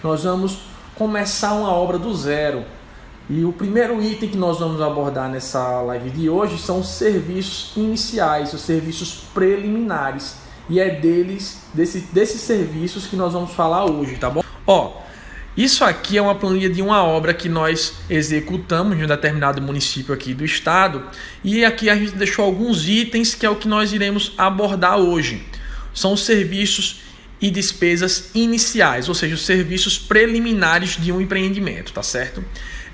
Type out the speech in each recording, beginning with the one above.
nós vamos começar uma obra do zero. E o primeiro item que nós vamos abordar nessa live de hoje são os serviços iniciais, os serviços preliminares. E é desses serviços que nós vamos falar hoje, tá bom? Isso aqui é uma planilha de uma obra que nós executamos em um determinado município aqui do estado. E aqui a gente deixou alguns itens que é o que nós iremos abordar hoje. São os serviços e despesas iniciais, ou seja, os serviços preliminares de um empreendimento, tá certo?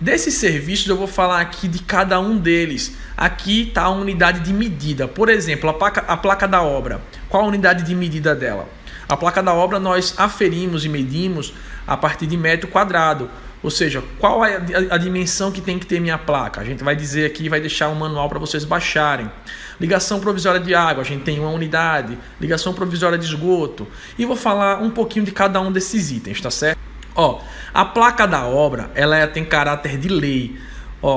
Desses serviços eu vou falar aqui de cada um deles. Aqui está a unidade de medida. Por exemplo, a placa da obra. Qual a unidade de medida dela? A placa da obra nós aferimos e medimos a partir de metro quadrado. Ou seja, qual é a dimensão que tem que ter minha placa? A gente vai dizer aqui, vai deixar um manual para vocês baixarem. Ligação provisória de água, a gente tem uma unidade. Ligação provisória de esgoto. E vou falar um pouquinho de cada um desses itens, tá certo? A placa da obra, ela tem caráter de lei.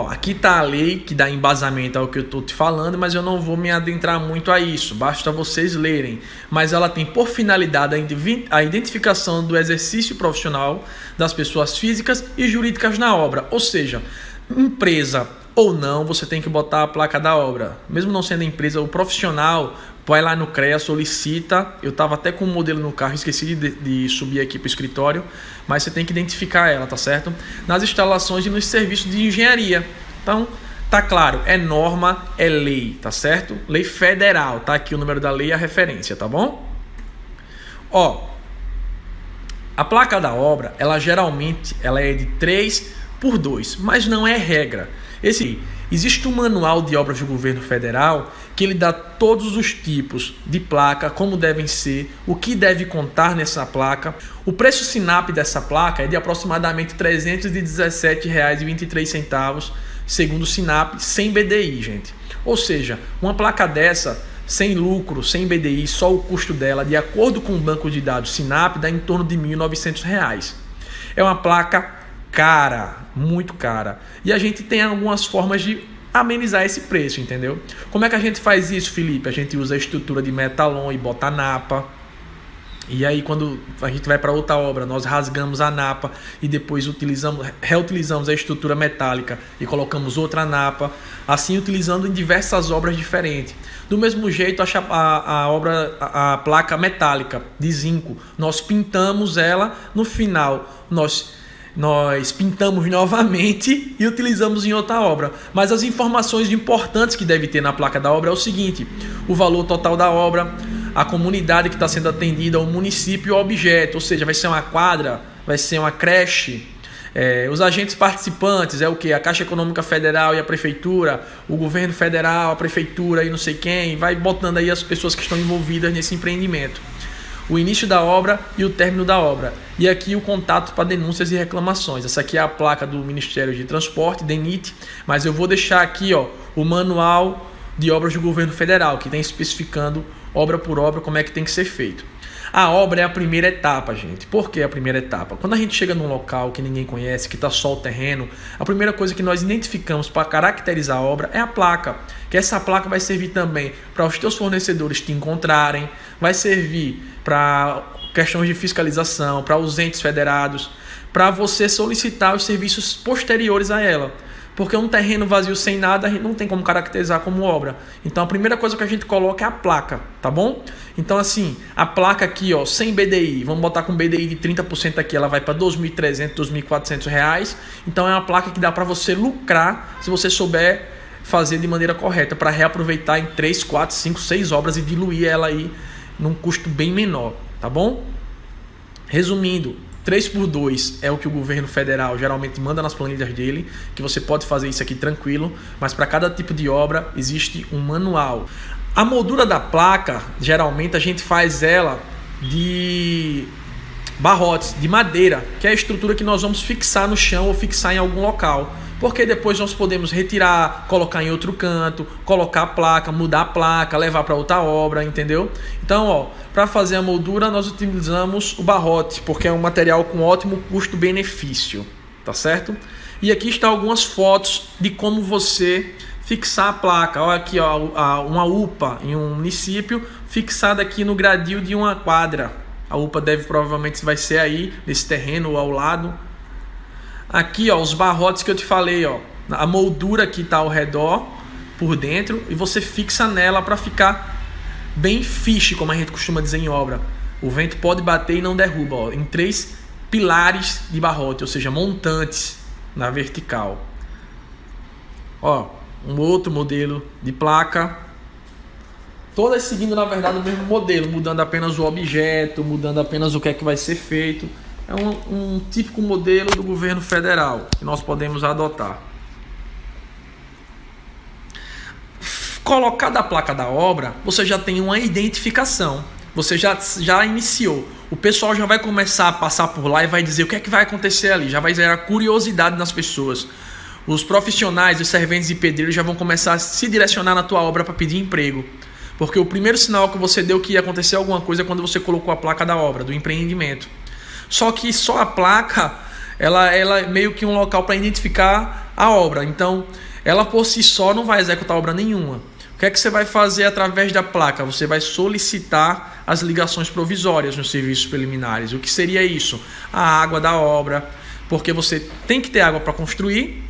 Aqui está a lei que dá embasamento ao que eu estou te falando, mas eu não vou me adentrar muito a isso, basta vocês lerem. Mas ela tem por finalidade a identificação do exercício profissional das pessoas físicas e jurídicas na obra. Ou seja, empresa ou não, você tem que botar a placa da obra. Mesmo não sendo empresa, o profissional vai lá no CREA, solicita. Eu estava até com um modelo no carro, esqueci de subir aqui para o escritório, mas você tem que identificar ela, tá certo? Nas instalações e nos serviços de engenharia. Então, tá claro, é norma, é lei, tá certo? Lei federal, tá aqui o número da lei e a referência, tá bom? A placa da obra, ela geralmente é de 3x2, mas não é regra. Existe um manual de obras do governo federal que ele dá todos os tipos de placa, como devem ser, o que deve contar nessa placa. O preço SINAP dessa placa é de aproximadamente R$ 317,23, segundo o SINAP, sem BDI, gente. Ou seja, uma placa dessa, sem lucro, sem BDI, só o custo dela, de acordo com o banco de dados SINAP, dá em torno de R$ 1.900. É uma placa cara, muito cara. E a gente tem algumas formas de amenizar esse preço, entendeu? Como é que a gente faz isso, Felipe? A gente usa a estrutura de metalon e bota a napa. E aí quando a gente vai para outra obra, nós rasgamos a napa e depois reutilizamos a estrutura metálica e colocamos outra napa, assim utilizando em diversas obras diferentes. Do mesmo jeito, a placa metálica de zinco, nós pintamos ela, no final nós pintamos novamente e utilizamos em outra obra. Mas as informações importantes que deve ter na placa da obra é o seguinte: o valor total da obra, a comunidade que está sendo atendida, o município e o objeto, ou seja, vai ser uma quadra, vai ser uma creche. Os agentes participantes é o que? A Caixa Econômica Federal e a Prefeitura, o governo federal, a Prefeitura e não sei quem, vai botando aí as pessoas que estão envolvidas nesse empreendimento. O início da obra e o término da obra. E aqui o contato para denúncias e reclamações. Essa aqui é a placa do Ministério de Transporte, DENIT, mas eu vou deixar aqui o manual de obras do governo federal, que tem especificando obra por obra como é que tem que ser feito. A obra é a primeira etapa, gente. Por que a primeira etapa? Quando a gente chega num local que ninguém conhece, que está só o terreno, a primeira coisa que nós identificamos para caracterizar a obra é a placa. Que essa placa vai servir também para os teus fornecedores te encontrarem, vai servir para questões de fiscalização, para os entes federados, para você solicitar os serviços posteriores a ela. Porque um terreno vazio sem nada, a gente não tem como caracterizar como obra. Então a primeira coisa que a gente coloca é a placa, tá bom? Então assim, a placa aqui, sem BDI, vamos botar com BDI de 30% aqui, ela vai para R$ 2.300, R$ 2.400. Então é uma placa que dá para você lucrar se você souber fazer de maneira correta, para reaproveitar em 3, 4, 5, 6 obras e diluir ela aí num custo bem menor, tá bom? Resumindo, 3x2 é o que o governo federal geralmente manda nas planilhas dele, que você pode fazer isso aqui tranquilo, mas para cada tipo de obra existe um manual. A moldura da placa, geralmente a gente faz ela de barrotes, de madeira, que é a estrutura que nós vamos fixar no chão ou fixar em algum local. Porque depois nós podemos retirar, colocar em outro canto, colocar a placa, mudar a placa, levar para outra obra, entendeu? Então, para fazer a moldura nós utilizamos o barrote, porque é um material com ótimo custo-benefício, tá certo? E aqui estão algumas fotos de como você fixar a placa. Olha aqui, uma UPA em um município fixada aqui no gradil de uma quadra, A UPA provavelmente vai ser aí, nesse terreno ou ao lado. Aqui, ó, os barrotes que eu te falei, ó, a moldura que está ao redor, por dentro, e você fixa nela para ficar bem fixe, como a gente costuma dizer em obra. O vento pode bater e não derruba, ó, em 3 pilares de barrote, ou seja, montantes na vertical. Ó, um outro modelo de placa, todas seguindo na verdade o mesmo modelo, mudando apenas o objeto, mudando apenas o que é que vai ser feito. É um típico modelo do governo federal que nós podemos adotar. Colocada a placa da obra, você já tem uma identificação, você já iniciou. O pessoal já vai começar a passar por lá e vai dizer o que é que vai acontecer ali, já vai gerar curiosidade nas pessoas. Os profissionais, os serventes e pedreiros já vão começar a se direcionar na tua obra para pedir emprego. Porque o primeiro sinal que você deu que ia acontecer alguma coisa é quando você colocou a placa da obra, do empreendimento. Só que só a placa, ela é meio que um local para identificar a obra. Então, ela por si só não vai executar obra nenhuma. O que é que você vai fazer através da placa? Você vai solicitar as ligações provisórias nos serviços preliminares. O que seria isso? A água da obra, porque você tem que ter água para construir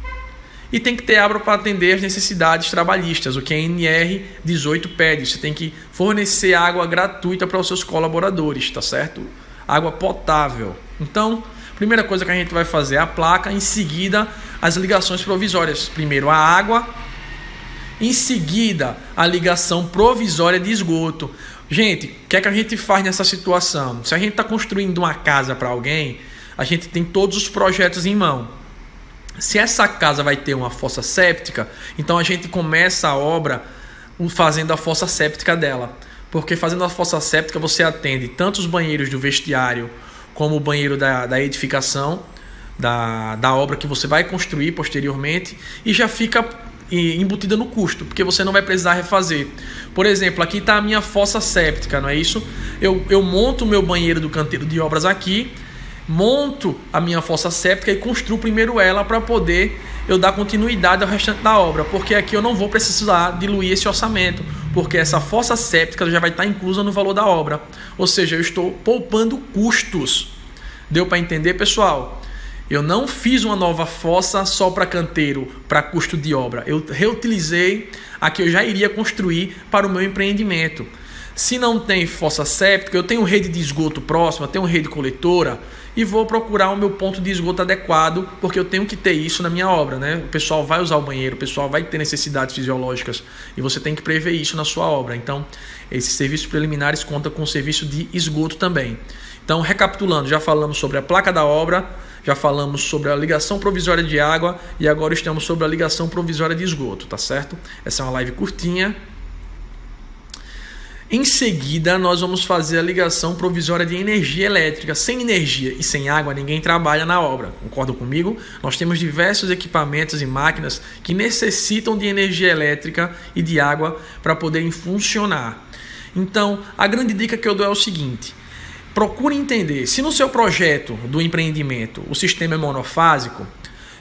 e tem que ter água para atender as necessidades trabalhistas, o que a NR 18 pede. Você tem que fornecer água gratuita para os seus colaboradores, tá certo? Água potável. Então, primeira coisa que a gente vai fazer é a placa, em seguida as ligações provisórias. Primeiro a água, em seguida a ligação provisória de esgoto. Gente, o que é que a gente faz nessa situação? Se a gente está construindo uma casa para alguém, a gente tem todos os projetos em mão. Se essa casa vai ter uma fossa séptica, então a gente começa a obra fazendo a fossa séptica dela. Porque fazendo a fossa séptica você atende tanto os banheiros do vestiário como o banheiro da edificação, da obra que você vai construir posteriormente, e já fica embutida no custo, porque você não vai precisar refazer. Por exemplo, aqui está a minha fossa séptica, não é isso? Eu monto o meu banheiro do canteiro de obras aqui, monto a minha fossa séptica e construo primeiro ela para poder eu dar continuidade ao restante da obra, porque aqui eu não vou precisar diluir esse orçamento, porque essa fossa séptica já vai estar inclusa no valor da obra, ou seja, eu estou poupando custos. Deu para entender, pessoal? Eu não fiz uma nova fossa só para canteiro, para custo de obra, eu reutilizei a que eu já iria construir para o meu empreendimento. Se não tem fossa séptica, eu tenho rede de esgoto próxima, tenho rede coletora e vou procurar o meu ponto de esgoto adequado, porque eu tenho que ter isso na minha obra, né? O pessoal vai usar o banheiro, o pessoal vai ter necessidades fisiológicas e você tem que prever isso na sua obra. Então, esses serviços preliminares contam com o serviço de esgoto também. Então, recapitulando, já falamos sobre a placa da obra, já falamos sobre a ligação provisória de água e agora estamos sobre a ligação provisória de esgoto, tá certo? Essa é uma live curtinha. Em seguida, nós vamos fazer a ligação provisória de energia elétrica. Sem energia e sem água, ninguém trabalha na obra. Concordam comigo? Nós temos diversos equipamentos e máquinas que necessitam de energia elétrica e de água para poderem funcionar. Então, a grande dica que eu dou é o seguinte: procure entender, se no seu projeto do empreendimento o sistema é monofásico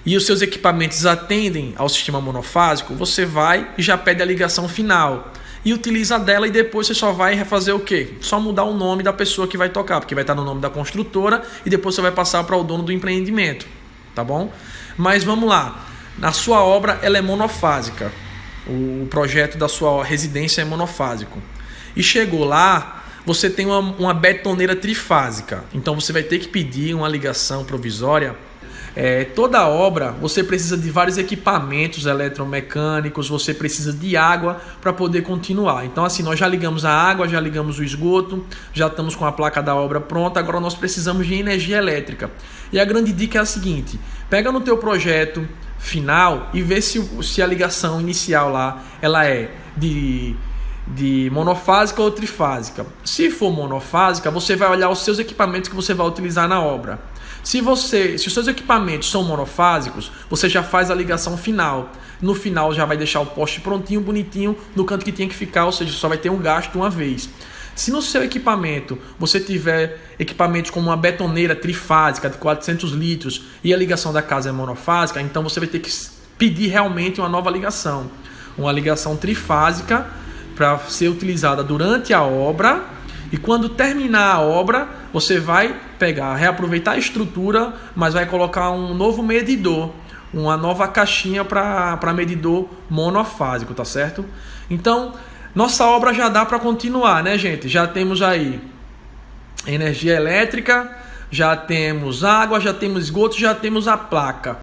e os seus equipamentos atendem ao sistema monofásico, você vai e já pede a ligação final e utiliza dela, e depois você só vai refazer o quê? Só mudar o nome da pessoa que vai tocar, porque vai estar no nome da construtora e depois você vai passar para o dono do empreendimento, tá bom? Mas vamos lá, na sua obra ela é monofásica, o projeto da sua residência é monofásico e chegou lá, você tem uma betoneira trifásica, então você vai ter que pedir uma ligação provisória. Toda obra você precisa de vários equipamentos eletromecânicos, você precisa de água para poder continuar. Então assim, nós já ligamos a água, já ligamos o esgoto, já estamos com a placa da obra pronta, agora nós precisamos de energia elétrica. E a grande dica é a seguinte: pega no teu projeto final e vê se a ligação inicial lá ela é de monofásica ou trifásica. Se for monofásica, você vai olhar os seus equipamentos que você vai utilizar na obra. Se os seus equipamentos são monofásicos, você já faz a ligação final. No final já vai deixar o poste prontinho, bonitinho, no canto que tinha que ficar, ou seja, só vai ter um gasto uma vez. Se no seu equipamento você tiver equipamentos como uma betoneira trifásica de 400 litros e a ligação da casa é monofásica, então você vai ter que pedir realmente uma nova ligação. Uma ligação trifásica para ser utilizada durante a obra, e quando terminar a obra, você vai pegar, reaproveitar a estrutura, mas vai colocar um novo medidor, uma nova caixinha para medidor monofásico, tá certo? Então, nossa obra já dá para continuar, né, gente? Já temos aí energia elétrica, já temos água, já temos esgoto, já temos a placa.